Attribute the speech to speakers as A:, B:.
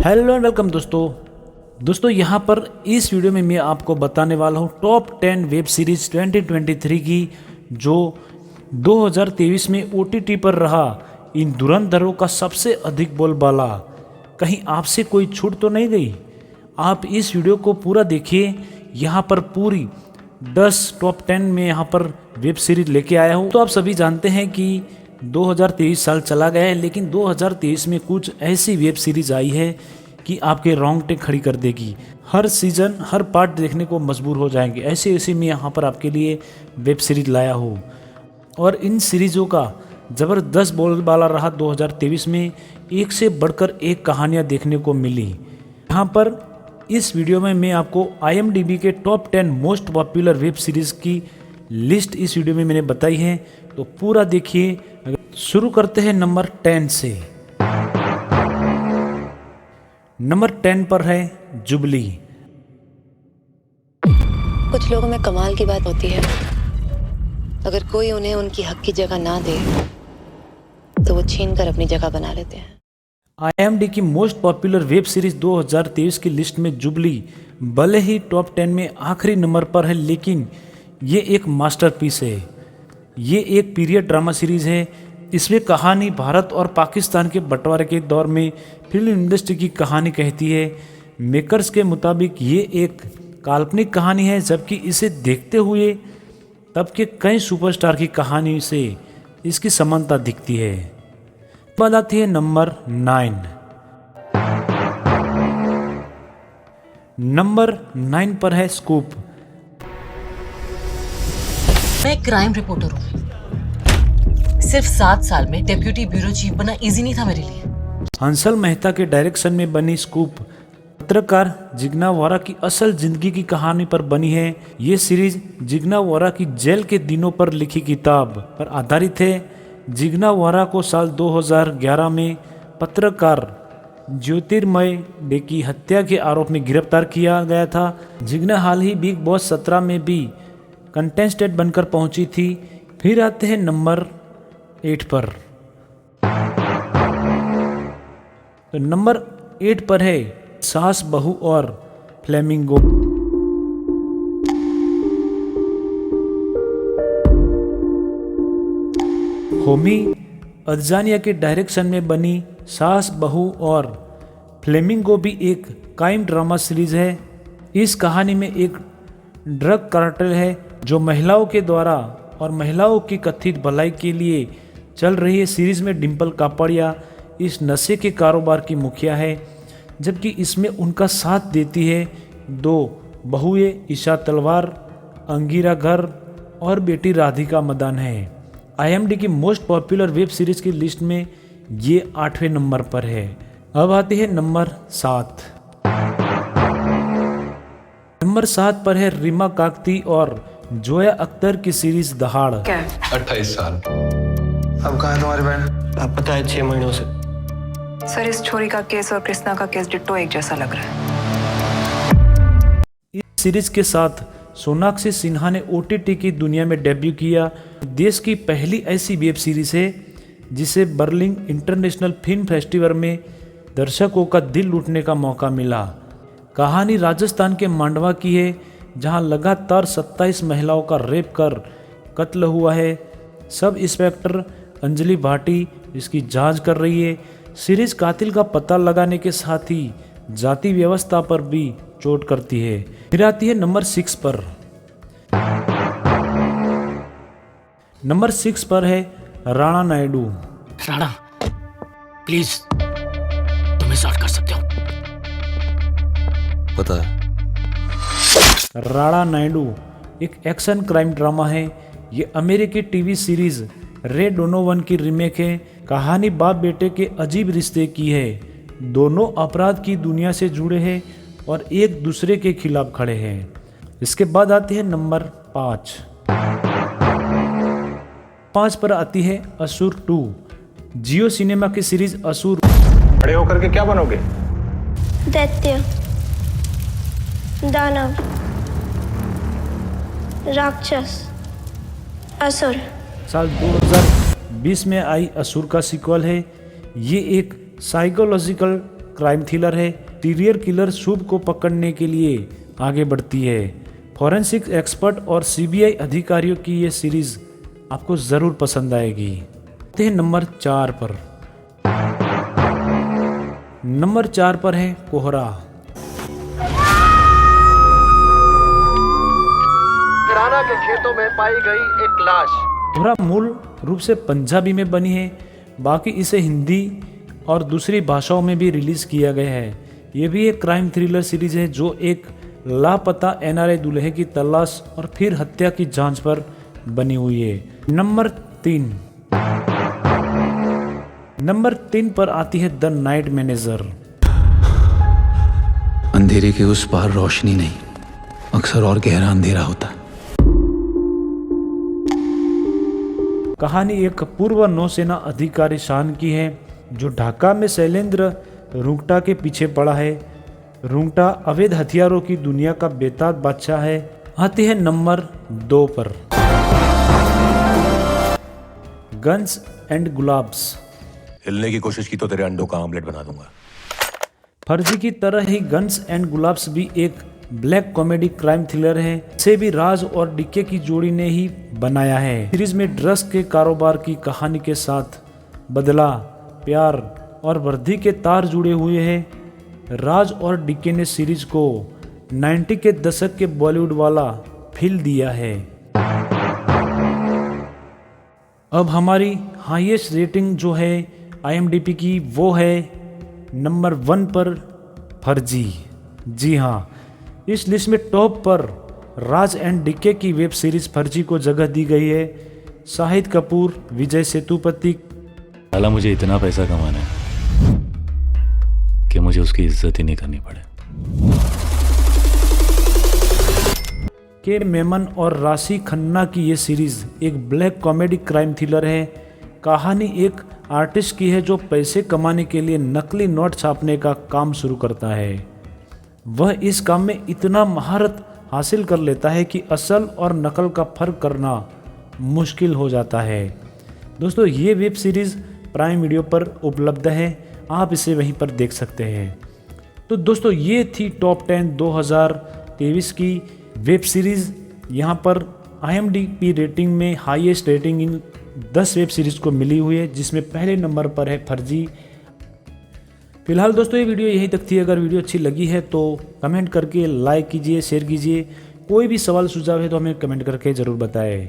A: Hello and welcome दोस्तों यहाँ पर इस वीडियो में मैं आपको बताने वाला हूँ टॉप 10 वेब सीरीज 2023 की जो 2023 में OTT पर रहा इन धुरंधरों का सबसे अधिक बोलबाला। कहीं आपसे कोई छूट तो नहीं गई? आप इस वीडियो को पूरा देखिए। यहाँ पर पूरी 10 टॉप 10 में यहाँ पर वेब सीरीज लेके आया हूँ। तो आप सभी जानते हैं कि 2023 साल चला गया है, लेकिन 2023 में कुछ ऐसी वेब सीरीज आई है कि आपके रोंगटे खड़ी कर देगी। हर सीजन हर पार्ट देखने को मजबूर हो जाएंगे। ऐसे मैं यहाँ पर आपके लिए वेब सीरीज लाया हूँ और इन सीरीज़ों का ज़बरदस्त बोलबाला रहा। 2023 में एक से बढ़कर एक कहानियाँ देखने को मिली। यहाँ पर इस वीडियो में मैं आपको IMDb के top 10 most popular web series की लिस्ट इस वीडियो में मैंने बताई है, तो पूरा देखिए। शुरू करते हैं नंबर 10 से। नंबर 10 पर है जुबली।
B: कुछ लोगों में कमाल की बात होती है, अगर कोई उन्हें उनकी हक की जगह ना दे तो वो छीन कर अपनी जगह बना लेते हैं।
A: IMDb की मोस्ट पॉपुलर वेब सीरीज 2023 की लिस्ट में जुबली भले ही टॉप 10 में आखिरी नंबर पर है, लेकिन ये एक मास्टरपीस है। ये एक पीरियड ड्रामा सीरीज है। इसमें कहानी भारत और पाकिस्तान के बंटवारे के दौर में फिल्म इंडस्ट्री की कहानी कहती है। मेकर्स के मुताबिक ये एक काल्पनिक कहानी है, जबकि इसे देखते हुए तब के कई सुपरस्टार की कहानी से इसकी समानता दिखती है। बाद आती है नंबर 9। नंबर 9 पर है स्कूप।
C: मैं क्राइम रिपोर्टर हूँ। सिर्फ 7 साल में डेप्यूटी ब्यूरो चीफ बनना इजी नहीं था मेरे लिए।
A: हंसल मेहता के डायरेक्शन में बनी स्कूप पत्रकार जिग्ना वोरा की असल जिंदगी की कहानी पर बनी है। ये सीरीज जिग्ना वोरा की जेल के दिनों पर लिखी किताब पर आधारित है। जिग्ना वोरा को साल 2011 में पत्रकार ज्योतिर्मय डे की हत्या के आरोप में गिरफ्तार किया गया था। जिग्ना हाल ही बिग बॉस 17 में भी कंटेस्टेंट बनकर पहुंची थी। फिर आते हैं नंबर 8 पर। तो नंबर 8 पर है सास बहू और फ्लेमिंगो। होमी अदजानिया के डायरेक्शन में बनी सास बहू और फ्लेमिंगो भी एक क्राइम ड्रामा सीरीज है। इस कहानी में एक ड्रग कार्टेल है जो महिलाओं के द्वारा और महिलाओं की कथित भलाई के लिए चल रही है। सीरीज में डिम्पल कापड़िया इस नशे के कारोबार की मुखिया है, जबकि इसमें उनका साथ देती है 2 बहुएं ईशा तलवार, अंगिरा घर और बेटी राधिका मदान है। IMDb की मोस्ट पॉपुलर वेब सीरीज की लिस्ट में ये 8वें नंबर पर है। अब आती है नंबर 7। नंबर 7 पर है रीमा काकती और जोया अख्तर की सीरीज दहाड़।
D: 28 साल।
E: अब कहाँ है तुम्हारी बहन?
D: आप पता है 6 महीनों से।
F: सर, इस छोरी का केस और कृष्णा का केस डिट्टो एक जैसा लग रहा है।
A: इस सीरीज के साथ सोनाक्षी सिन्हा ने OTT की दुनिया में डेब्यू किया। देश की पहली ऐसी वेब सीरीज है जिसे बर्लिन इंटरनेशनल फिल्म फेस्टिवल में दर्शकों का दिल लूटने का मौका मिला। कहानी राजस्थान के मांडवा की है, जहां लगातार 27 महिलाओं का रेप कर कत्ल हुआ है। सब इंस्पेक्टर अंजलि भाटी इसकी जांच कर रही है। सीरीज कातिल का पता लगाने के साथ ही जाति व्यवस्था पर भी चोट करती है। फिर आती है नंबर 6 पर। नंबर 6 पर है राणा नायडू।
G: राणा, प्लीज तुम्हें सॉर्ट कर सकते हो।
D: पता है।
A: राणा नायडू एक एक्शन क्राइम ड्रामा है। ये अमेरिकी टीवी सीरीज रे डोनोवन की रीमेक है। कहानी बाप बेटे के अजीब रिश्ते की है। दोनों अपराध की दुनिया से जुड़े हैं और एक दूसरे के खिलाफ खड़े हैं। इसके बाद आती है नंबर 5। 5 पर आती है असुर 2। जियो सिनेमा की सीरीज असुर।
E: बड़े होकर के क्या बनोगे?
H: दैत्य, दानव, राक्षस, असुर।
A: साल 2020 में आई असुर का सीक्वल है। ये एक साइकोलॉजिकल क्राइम थ्रिलर है। सीरियल किलर शुभ को पकड़ने के लिए आगे बढ़ती है। फॉरेंसिक एक्सपर्ट और सीबीआई अधिकारियों की ये सीरीज आपको ज़रूर पसंद आएगी। आते हैं नंबर 4 पर। नंबर 4 पर है कोहरा।
I: किराना के खेतों में पाई गई एक लाश।
A: कोहरा मूल रूप से पंजाबी में बनी है, बाकी इसे हिंदी और दूसरी भाषाओं में भी रिलीज किया गया है। ये भी एक क्राइम थ्रिलर सीरीज है जो एक लापता एनआरआई दूल्हे की तलाश और फिर हत्या की जांच पर बनी हुई है। नंबर 3 पर आती है द नाइट मैनेजर।
J: अंधेरे के उस पार रोशनी नहीं, अक्सर और गहरा अंधेरा होता।
A: कहानी एक पूर्व नौसेना अधिकारी शान की है जो ढाका में शैलेंद्र रुंगटा के पीछे पड़ा है। रुंगटा अवैध हथियारों की दुनिया का बेताज बादशाह है। आती है नंबर 2 पर गन्स एंड गुलाब्स।
K: हिलने की कोशिश की तो तेरे अंडों का ऑमलेट बना दूंगा।
A: फर्जी की तरह ही गन्स एंड गुलाब्स भी एक ब्लैक कॉमेडी क्राइम थ्रिलर है। इसे भी राज और डीके की जोड़ी ने ही बनाया है। सीरीज में ड्रग्स के कारोबार की कहानी के साथ बदला, प्यार और वर्दी के तार जुड़े हुए हैं। राज और डीके ने सीरीज को 90 के दशक के बॉलीवुड वाला फील दिया है। अब हमारी हाईएस्ट रेटिंग जो है IMDb की वो है नंबर 1 पर फर्जी। जी हाँ, इस लिस्ट में टॉप पर राज एंड डीके की वेब सीरीज फर्जी को जगह दी गई है। शाहिद कपूर, विजय सेतुपति।
L: साला मुझे इतना पैसा कमाना है कि मुझे उसकी इज्जत ही नहीं करनी पड़े। के मेमन और राशि खन्ना की ये सीरीज एक ब्लैक कॉमेडी क्राइम थ्रिलर है। कहानी एक आर्टिस्ट की है जो पैसे कमाने के लिए नकली नोट छापने का काम शुरू करता है। वह इस काम में इतना महारत हासिल कर लेता है कि असल और नकल का फर्क करना मुश्किल हो जाता है। दोस्तों, ये वेब सीरीज़ प्राइम वीडियो पर उपलब्ध है, आप इसे वहीं पर देख सकते हैं। तो दोस्तों, ये थी टॉप 10 2023 की वेब सीरीज़। यहाँ पर IMDb रेटिंग में हाईएस्ट रेटिंग इन 10 वेब सीरीज़ को मिली हुई है, जिसमें पहले नंबर पर है फर्जी। फिलहाल दोस्तों, ये वीडियो यहीं तक थी। अगर वीडियो अच्छी लगी है तो कमेंट करके लाइक कीजिए, शेयर कीजिए। कोई भी सवाल सुझाव है तो हमें कमेंट करके ज़रूर बताएं।